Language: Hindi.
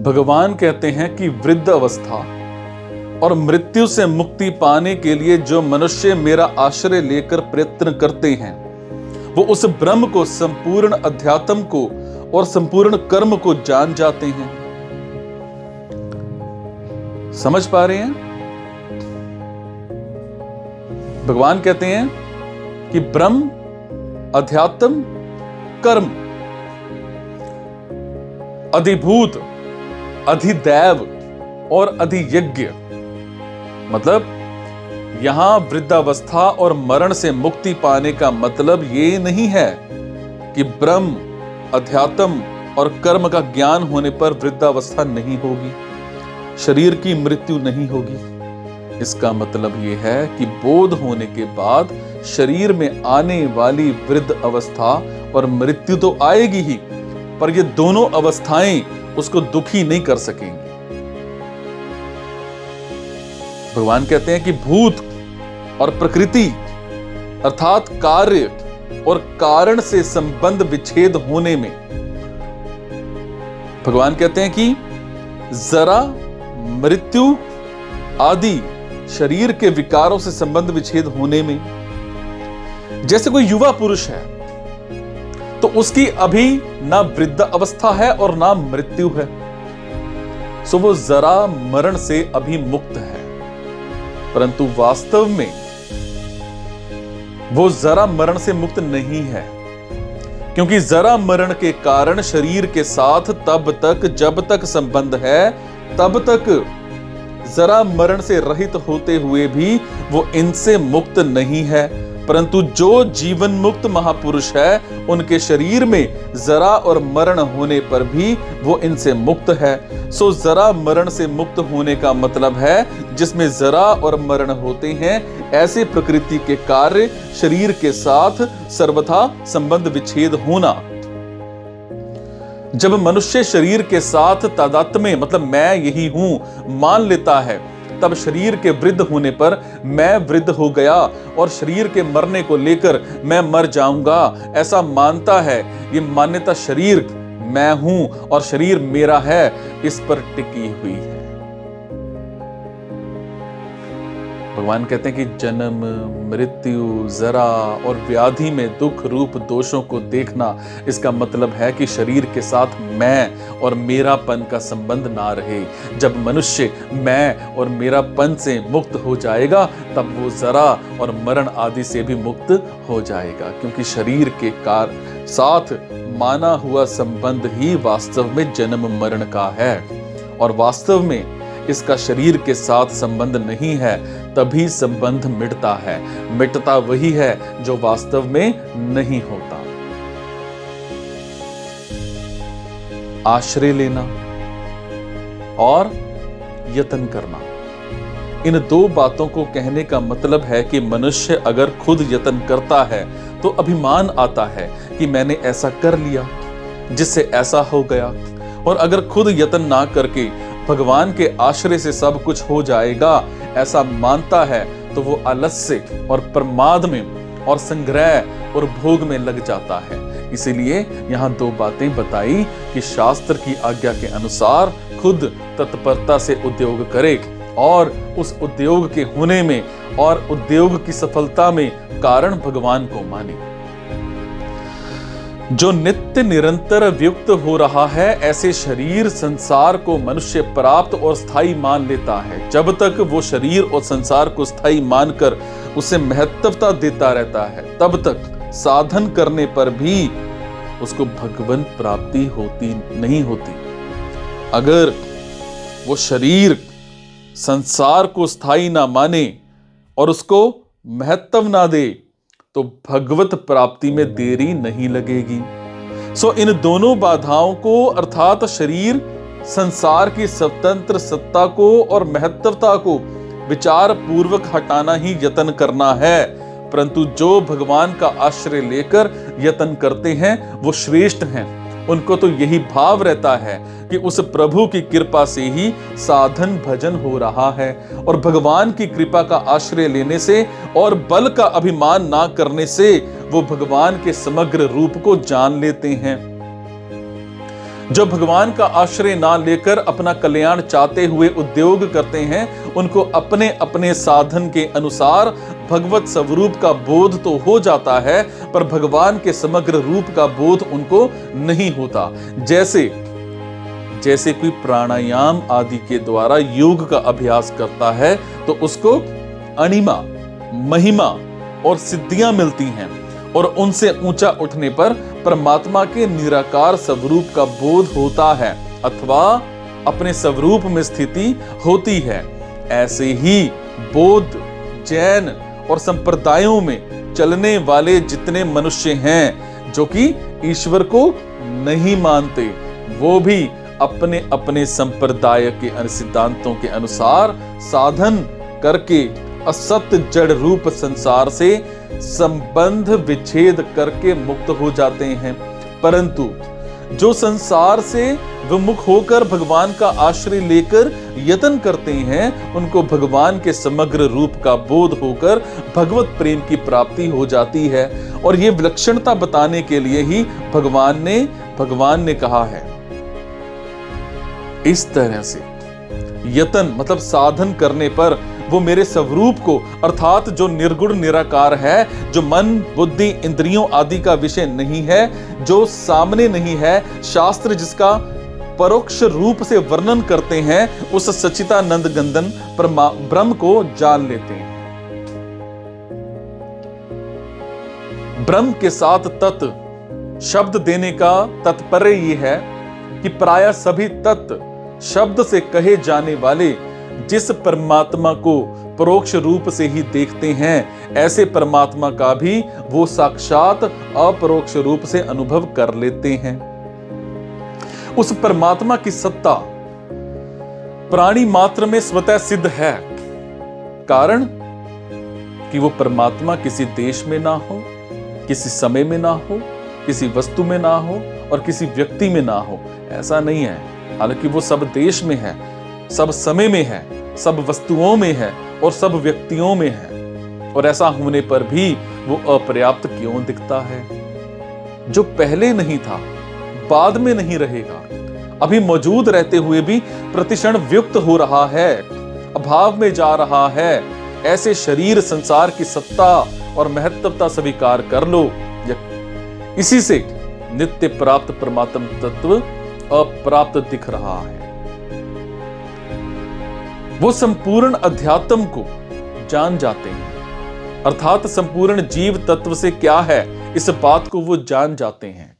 भगवान कहते हैं कि वृद्ध अवस्था और मृत्यु से मुक्ति पाने के लिए जो मनुष्य मेरा आश्रय लेकर प्रयत्न करते हैं वो उस ब्रह्म को, संपूर्ण अध्यात्म को और संपूर्ण कर्म को जान जाते हैं। समझ पा रहे हैं? भगवान कहते हैं कि ब्रह्म, अध्यात्म, कर्म, अधिभूत, अधिदैव और अधियज्ञ, मतलब यहां वृद्धावस्था और मरण से मुक्ति पाने का मतलब ये नहीं है कि ब्रह्म, अध्यात्म और कर्म का ज्ञान होने पर वृद्धावस्था नहीं होगी, शरीर की मृत्यु नहीं होगी। इसका मतलब यह है कि बोध होने के बाद शरीर में आने वाली वृद्ध अवस्था और मृत्यु तो आएगी ही, पर ये दोनों अवस्थाएं उसको दुखी नहीं कर सकेंगी। भगवान कहते हैं कि भूत और प्रकृति अर्थात कार्य और कारण से संबंध विच्छेद होने में, भगवान कहते हैं कि जरा, मृत्यु आदि शरीर के विकारों से संबंध विच्छेद होने में, जैसे कोई युवा पुरुष है तो उसकी अभी ना वृद्ध अवस्था है और ना मृत्यु है, सो वो जरा मरण से अभी मुक्त है। परंतु वास्तव में वो जरा मरण से मुक्त नहीं है, क्योंकि जरा मरण के कारण शरीर के साथ तब तक जब तक संबंध है, तब तक जरा मरण से रहित होते हुए भी वो इनसे मुक्त नहीं है। परंतु जो जीवन मुक्त महापुरुष है उनके शरीर में जरा और मरण होने पर भी वो इनसे मुक्त है। सो जरा मरण से मुक्त होने का मतलब है जिसमें जरा और मरण होते हैं ऐसे प्रकृति के कार्य शरीर के साथ सर्वथा संबंध विच्छेद होना। जब मनुष्य शरीर के साथ तादात्म्य मतलब मैं यही हूं मान लेता है, तब शरीर के वृद्ध होने पर मैं वृद्ध हो गया और शरीर के मरने को लेकर मैं मर जाऊंगा ऐसा मानता है। ये मान्यता शरीर मैं हूं और शरीर मेरा है इस पर टिकी हुई है। भगवान कहते हैं कि जन्म, मृत्यु, जरा और व्याधि में दुख रूप दोषों को देखना, इसका मतलब है कि शरीर के साथ मैं और मेरापन का संबंध ना रहे। जब मनुष्य मैं और मेरापन से मुक्त हो जाएगा तब वो जरा और मरण आदि से भी मुक्त हो जाएगा, क्योंकि शरीर के साथ माना हुआ संबंध ही वास्तव में जन्म मरण का है और वास्तव में इसका शरीर के साथ संबंध नहीं है। तभी संबंध मिटता है। मिटता वही है जो वास्तव में नहीं होता। आश्रय लेना और यत्न करना, इन दो बातों को कहने का मतलब है कि मनुष्य अगर खुद यत्न करता है तो अभिमान आता है कि मैंने ऐसा कर लिया जिससे ऐसा हो गया, और अगर खुद यत्न ना करके भगवान के आश्रय से सब कुछ हो जाएगा ऐसा मानता है तो वो आलस्य और प्रमाद में और संग्रह और भोग में लग जाता है। इसीलिए यहां दो बातें बताई कि शास्त्र की आज्ञा के अनुसार खुद तत्परता से उद्योग करे और उस उद्योग के होने में और उद्योग की सफलता में कारण भगवान को माने। जो नित्य निरंतर व्युक्त हो रहा है ऐसे शरीर संसार को मनुष्य प्राप्त और स्थायी मान लेता है। जब तक वो शरीर और संसार को स्थायी मानकर उसे महत्वता देता रहता है तब तक साधन करने पर भी उसको भगवान प्राप्ति होती नहीं होती। अगर वो शरीर संसार को स्थायी ना माने और उसको महत्व ना दे तो भगवत प्राप्ति में देरी नहीं लगेगी। सो इन दोनों बाधाओं को अर्थात शरीर, संसार की स्वतंत्र सत्ता को और महत्वता को विचार पूर्वक हटाना ही यत्न करना है। परंतु जो भगवान का आश्रय लेकर यत्न करते हैं वो श्रेष्ठ हैं। उनको तो यही भाव रहता है कि उस प्रभु की कृपा से ही साधन भजन हो रहा है और भगवान की कृपा का आश्रय लेने से और बल का अभिमान ना करने से वो भगवान के समग्र रूप को जान लेते हैं। जो भगवान का आश्रय ना लेकर अपना कल्याण चाहते हुए उद्योग करते हैं, उनको अपने अपने साधन के अनुसार भगवत स्वरूप का बोध तो हो जाता है, पर भगवान के समग्र रूप का बोध उनको नहीं होता। जैसे कोई प्राणायाम आदि के द्वारा योग का अभ्यास करता है तो उसको अणिमा, महिमा और सिद्धियां मिलती हैं, और उनसे ऊंचा उठने पर परमात्मा के निराकार स्वरूप का बोध होता है अथवा अपने स्वरूप में स्थिति होती है। ऐसे ही बौद्ध, जैन और संप्रदायों में चलने वाले जितने मनुष्य हैं जो कि ईश्वर को नहीं मानते, वो भी अपने अपने संप्रदाय के सिद्धांतों के अनुसार साधन करके असत्य जड़ रूप संसार से संबंध विच्छेद करके मुक्त हो जाते हैं। परंतु जो संसार से विमुख होकर भगवान का आश्रय लेकर यत्न करते हैं, उनको भगवान के समग्र रूप का बोध होकर भगवत प्रेम की प्राप्ति हो जाती है। और ये विलक्षणता बताने के लिए ही भगवान ने कहा है, इस तरह से यत्न मतलब साधन करने पर वो मेरे स्वरूप को, अर्थात जो निर्गुण निराकार है, जो मन, बुद्धि, इंद्रियों आदि का विषय नहीं है, जो सामने नहीं है, शास्त्र जिसका परोक्ष रूप से वर्णन करते हैं, उस सच्चिदानंद घन ब्रह्म को जान लेते हैं। ब्रह्म के साथ तत् शब्द देने का तात्पर्य यह है कि प्रायः सभी तत्व शब्द से कहे जाने वाले जिस परमात्मा को परोक्ष रूप से ही देखते हैं, ऐसे परमात्मा का भी वो साक्षात अपरोक्ष रूप से अनुभव कर लेते हैं। उस परमात्मा की सत्ता प्राणी मात्र में स्वतः सिद्ध है, कारण कि वो परमात्मा किसी देश में ना हो, किसी समय में ना हो, किसी वस्तु में ना हो और किसी व्यक्ति में ना हो, ऐसा नहीं है। हालांकि वो सब देश में है, सब समय में है, सब वस्तुओं में है और सब व्यक्तियों में है, और ऐसा होने पर भी वो अपर्याप्त क्यों दिखता है? जो पहले नहीं था बाद में नहीं रहेगा, अभी मौजूद रहते हुए भी प्रतिक्षण वियुक्त हो रहा है, अभाव में जा रहा है, ऐसे शरीर संसार की सत्ता और महत्वता स्वीकार कर लो। इसी से नित्य प्राप्त परमात्म तत्व अप्राप्त दिख रहा है। वो संपूर्ण अध्यात्म को जान जाते हैं, अर्थात संपूर्ण जीव तत्व से क्या है, इस बात को वो जान जाते हैं।